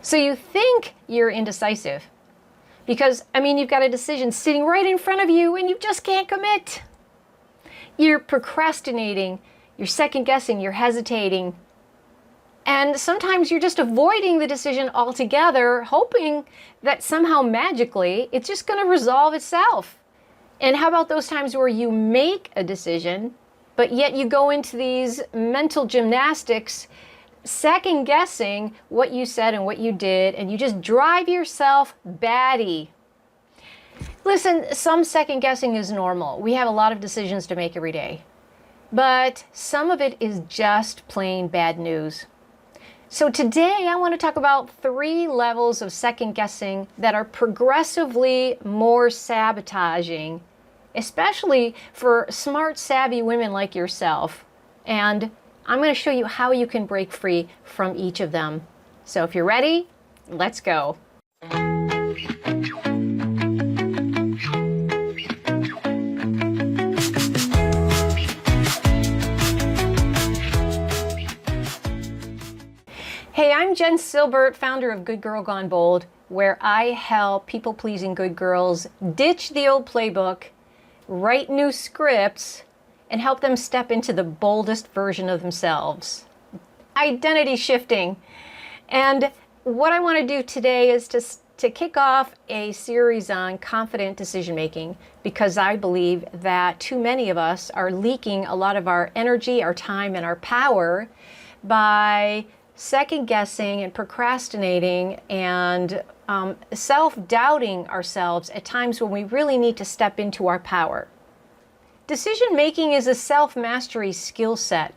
So you think you're indecisive because, you've got a decision sitting right in front of you and you just can't commit. You're procrastinating, you're second guessing, you're hesitating. And sometimes you're just avoiding the decision altogether, hoping that somehow magically it's just going to resolve itself. And how about those times where you make a decision, but yet you go into these mental gymnastics, second guessing what you said and what you did, and you just drive yourself batty. Listen, some second guessing is normal. We have a lot of decisions to make every day. But some of it is just plain bad news. So today I want to talk about 3 levels of second guessing that are progressively more sabotaging, especially for smart, savvy women like yourself. And I'm going to show you how you can break free from each of them. So if you're ready, let's go. Hey, I'm Jen Silbert, founder of Good Girl Gone Bold, where I help people-pleasing good girls ditch the old playbook, write new scripts, and help them step into the boldest version of themselves. Identity shifting. And what I want to do today is to kick off a series on confident decision making, because I believe that too many of us are leaking a lot of our energy, our time, and our power by second guessing and procrastinating and self-doubting ourselves at times when we really need to step into our power. Decision making is a self-mastery skill set.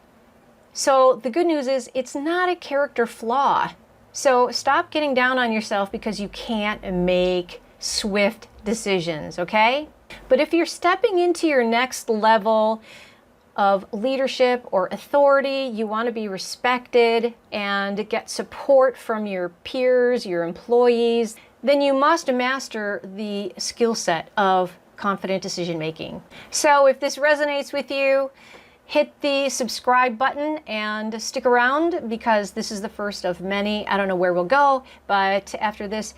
So the good news is it's not a character flaw. So stop getting down on yourself because you can't make swift decisions, okay? But if you're stepping into your next level of leadership or authority, you want to be respected and get support from your peers, your employees, then you must master the skill set of confident decision making. So if this resonates with you, hit the subscribe button and stick around, because this is the first of many. I don't know where we'll go, but after this,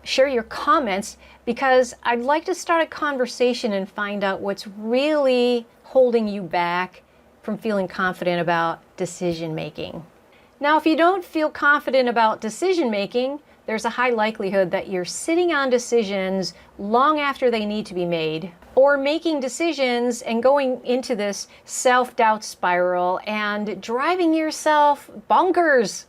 share your comments, because I'd like to start a conversation and find out what's really holding you back from feeling confident about decision making. Now, if you don't feel confident about decision making, there's a high likelihood that you're sitting on decisions long after they need to be made, or making decisions and going into this self-doubt spiral and driving yourself bonkers.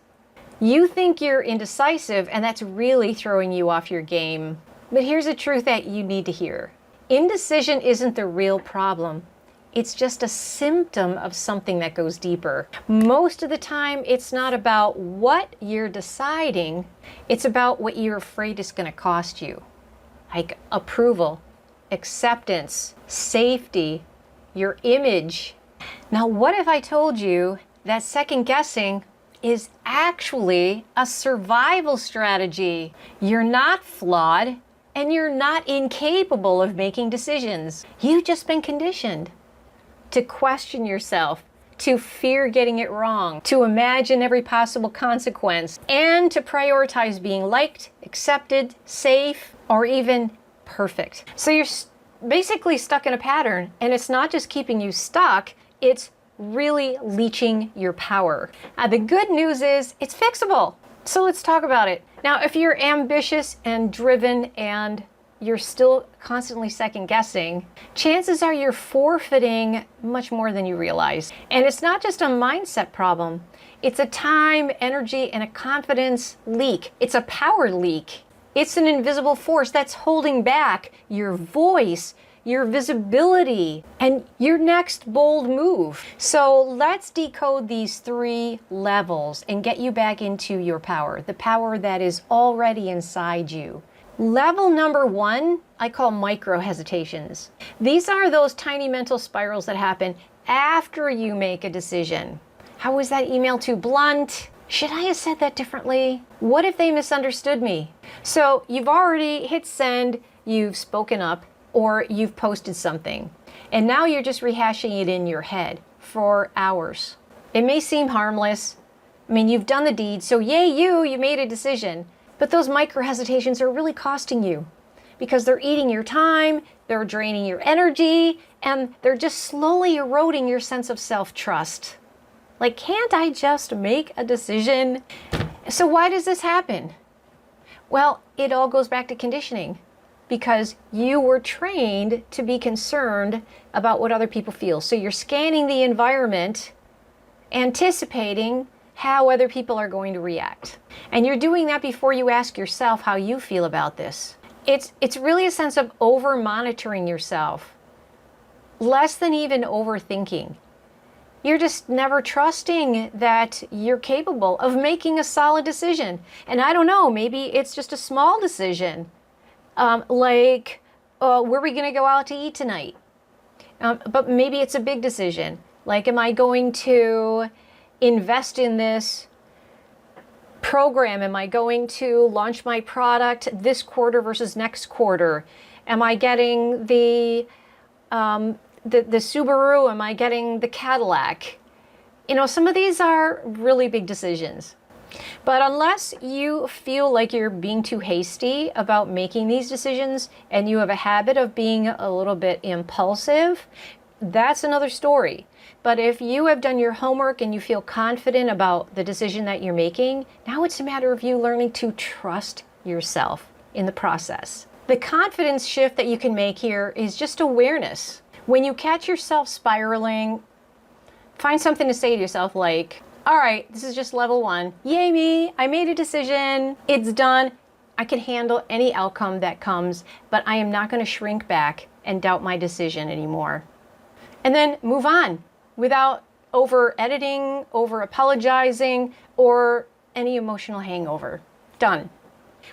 You think you're indecisive, and that's really throwing you off your game. But here's a truth that you need to hear. Indecision isn't the real problem. It's just a symptom of something that goes deeper. Most of the time, it's not about what you're deciding. It's about what you're afraid it's going to cost you. Like approval, acceptance, safety, your image. Now, what if I told you that second guessing is actually a survival strategy? You're not flawed, and you're not incapable of making decisions. You've just been conditioned to question yourself, to fear getting it wrong, to imagine every possible consequence, and to prioritize being liked, accepted, safe, or even perfect. So you're basically stuck in a pattern, and it's not just keeping you stuck, it's really leeching your power. The good news is it's fixable. So let's talk about it. Now, if you're ambitious and driven and you're still constantly second guessing, chances are you're forfeiting much more than you realize. And it's not just a mindset problem. It's a time, energy, and a confidence leak. It's a power leak. It's an invisible force that's holding back your voice, your visibility, and your next bold move. So let's decode these 3 levels and get you back into your power, the power that is already inside you. Level number 1, I call micro hesitations. These are those tiny mental spirals that happen after you make a decision. How was that email too blunt? Should I have said that differently? What if they misunderstood me? So you've already hit send, you've spoken up, or you've posted something, and now you're just rehashing it in your head for hours. It may seem harmless, I mean, you've done the deed, so yay you made a decision. But those micro hesitations are really costing you because they're eating your time, they're draining your energy, and they're just slowly eroding your sense of self-trust. Like, can't I just make a decision? So why does this happen? Well, it all goes back to conditioning because you were trained to be concerned about what other people feel. So you're scanning the environment, anticipating how other people are going to react. And you're doing that before you ask yourself how you feel about this. It's really a sense of over-monitoring yourself, less than even overthinking. You're just never trusting that you're capable of making a solid decision. And I don't know, maybe it's just a small decision, like, where are we going to go out to eat tonight? But maybe it's a big decision, like, am I going to invest in this program? Am I going to launch my product this quarter versus next quarter? Am I getting the Subaru? Am I getting the Cadillac? You know, some of these are really big decisions. But unless you feel like you're being too hasty about making these decisions and you have a habit of being a little bit impulsive, that's another story. But if you have done your homework and you feel confident about the decision that you're making, now it's a matter of you learning to trust yourself in the process. The confidence shift that you can make here is just awareness. When you catch yourself spiraling, find something to say to yourself like, all right, this is just level 1. Yay me, I made a decision, it's done. I can handle any outcome that comes, but I am not going to shrink back and doubt my decision anymore. And then move on without over editing, over apologizing, or any emotional hangover. Done.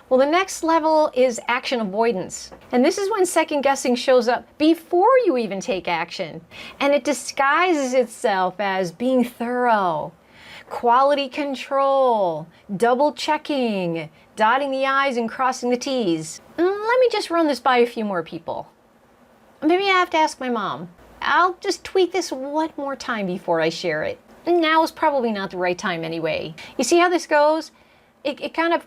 Well, the next level is action avoidance. And this is when second guessing shows up before you even take action. And it disguises itself as being thorough, quality control, double checking, dotting the I's and crossing the T's. Let me just run this by a few more people. Maybe I have to ask my mom. I'll just tweak this one more time before I share it. Now is probably not the right time anyway. You see how this goes? It kind of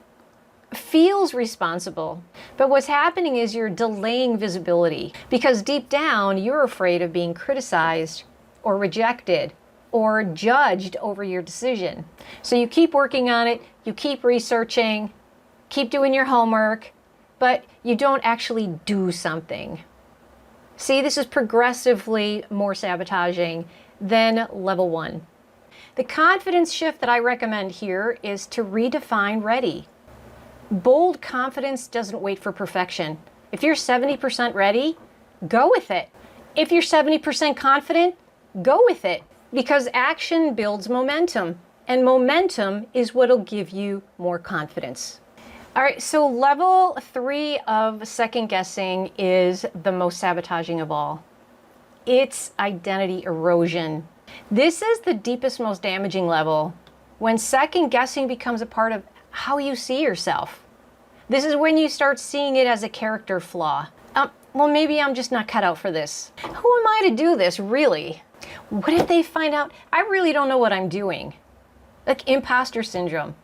feels responsible, but what's happening is you're delaying visibility because deep down you're afraid of being criticized or rejected or judged over your decision. So you keep working on it, you keep researching, keep doing your homework, but you don't actually do something. See, this is progressively more sabotaging than level 1. The confidence shift that I recommend here is to redefine ready. Bold confidence doesn't wait for perfection. If you're 70% ready, go with it. If you're 70% confident, go with it. Because action builds momentum, and momentum is what'll give you more confidence. All right, so level 3 of second guessing is the most sabotaging of all. It's identity erosion. This is the deepest, most damaging level when second guessing becomes a part of how you see yourself. This is when you start seeing it as a character flaw. Well, maybe I'm just not cut out for this. Who am I to do this, really? What if they find out I really don't know what I'm doing? Like imposter syndrome.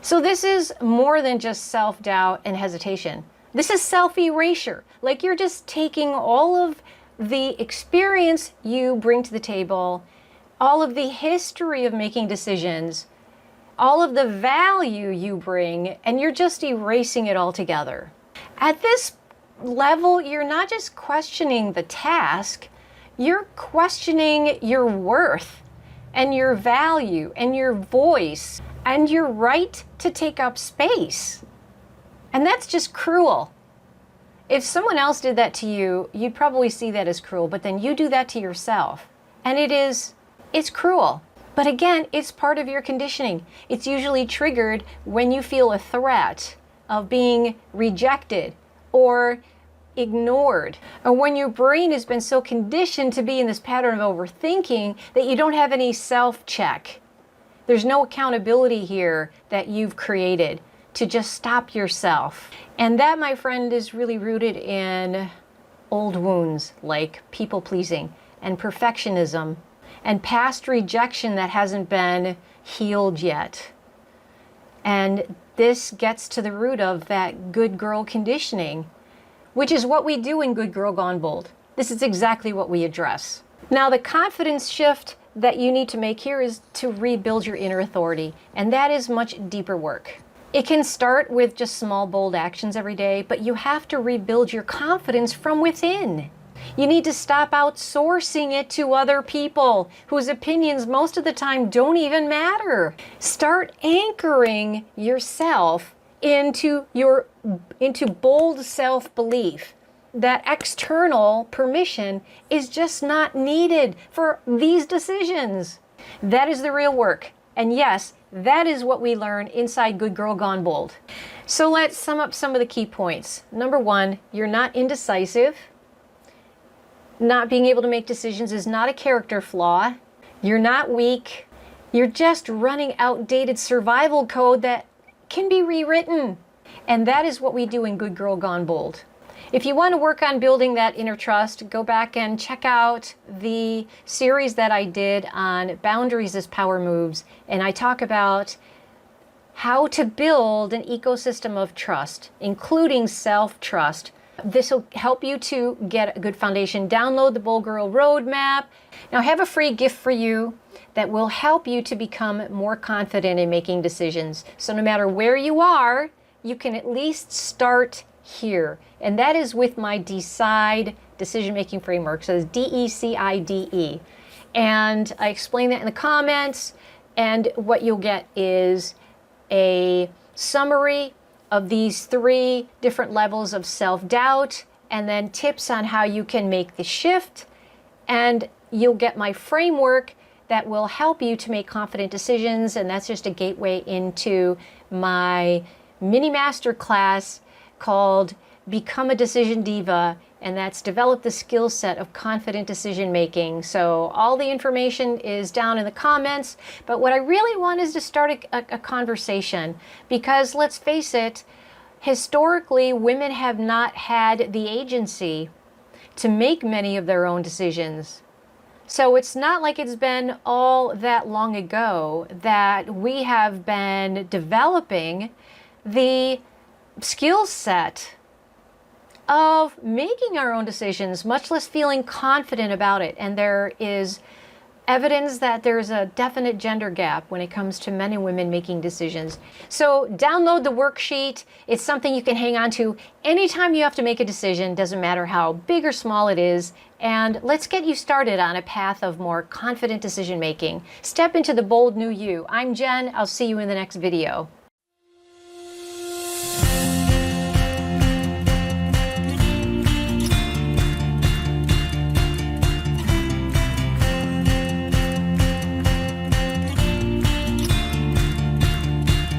So this is more than just self-doubt and hesitation. This is self-erasure. Like you're just taking all of the experience you bring to the table, all of the history of making decisions, all of the value you bring, and you're just erasing it all together. At this level, you're not just questioning the task, you're questioning your worth and your value and your voice and your right to take up space. And that's just cruel. If someone else did that to you, you'd probably see that as cruel, but then you do that to yourself. And it's cruel. But again, it's part of your conditioning. It's usually triggered when you feel a threat of being rejected or ignored, or when your brain has been so conditioned to be in this pattern of overthinking that you don't have any self-check. There's no accountability here that you've created to just stop yourself. And that, my friend, is really rooted in old wounds like people-pleasing and perfectionism and past rejection that hasn't been healed yet. And this gets to the root of that good girl conditioning, which is what we do in Good Girl Gone Bold. This is exactly what we address. Now, the confidence shift that you need to make here is to rebuild your inner authority, and that is much deeper work. It can start with just small, bold actions every day, but you have to rebuild your confidence from within. You need to stop outsourcing it to other people whose opinions most of the time don't even matter. Start anchoring yourself into bold self-belief. That external permission is just not needed for these decisions. That is the real work. And yes, that is what we learn inside Good Girl Gone Bold. So let's sum up some of the key points. Number one, you're not indecisive. Not being able to make decisions is not a character flaw. You're not weak. You're just running outdated survival code that can be rewritten. And that is what we do in Good Girl Gone Bold. If you want to work on building that inner trust, go back and check out the series that I did on boundaries as power moves. And I talk about how to build an ecosystem of trust, including self-trust. This will help you to get a good foundation. Download the Bold Girl Roadmap. Now, I have a free gift for you that will help you to become more confident in making decisions. So no matter where you are, you can at least start here. And that is with my D.E.C.I.D.E decision-making framework. So it's D.E.C.I.D.E. And I explain that in the comments. And what you'll get is a summary of these 3 different levels of self-doubt, and then tips on how you can make the shift. And you'll get my framework that will help you to make confident decisions. And that's just a gateway into my mini master class called Become a Decision Diva, and that's develop the skill set of confident decision making. So all the information is down in the comments, but what I really want is to start a conversation, because let's face it, historically women have not had the agency to make many of their own decisions. So it's not like it's been all that long ago that we have been developing the skill set of making our own decisions, much less feeling confident about it. And there is evidence that there's a definite gender gap when it comes to men and women making decisions. So download the worksheet. It's something you can hang on to anytime you have to make a decision, doesn't matter how big or small it is. And let's get you started on a path of more confident decision making. Step into the bold new you. I'm Jen. I'll see you in the next video.